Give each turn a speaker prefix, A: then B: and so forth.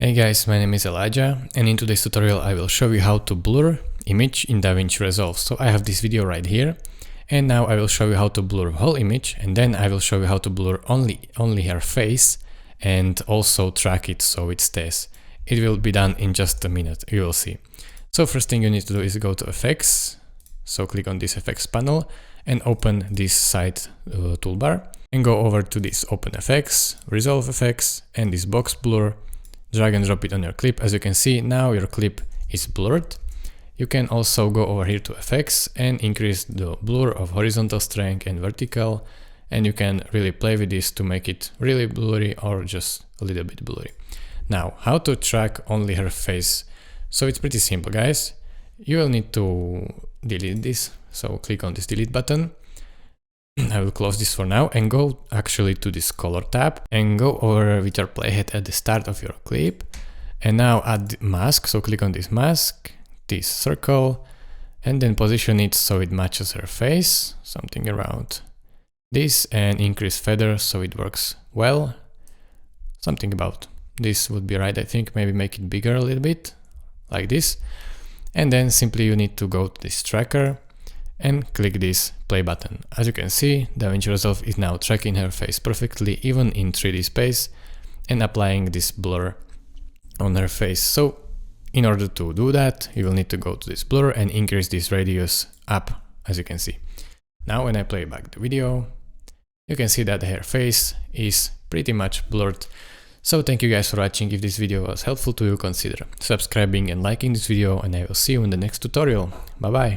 A: Hey guys, my name is Elijah, and in today's tutorial I will show you how to blur image in Davinci Resolve. So I have this video right here, and now I will show you how to blur whole image, and then I will show you how to blur only her face and also track it so it stays. It will be done in just a minute, you will see. So first thing you need to do is go to Effects, so click on this Effects panel and open this side toolbar and go over to this Open Effects, Resolve Effects and this box blur. Drag and drop it on your clip. As you can see, now your clip is blurred. You can also go over here to Effects and increase the blur of horizontal strength and vertical, and you can really play with this to make it really blurry or just a little bit blurry. Now, how to track only her face? So it's pretty simple, guys. You will need to delete this, so click on this delete button. I will close this for now and go actually to this color tab and go over with your playhead at the start of your clip, and now add mask, so click on this mask, this circle, and then position it so it matches her face, something around this, and increase feather so it works well, something about this would be right, I think. Maybe make it bigger a little bit like this, and then simply you need to go to this tracker and click this play button. As you can see, Davinci Resolve is now tracking her face perfectly, even in 3D space, and applying this blur on her face. So in order to do that, you will need to go to this blur and increase this radius up, as you can see. Now when I play back the video, you can see that her face is pretty much blurred. So thank you guys for watching. If this video was helpful to you, consider subscribing and liking this video, and I will see you in the next tutorial. Bye bye.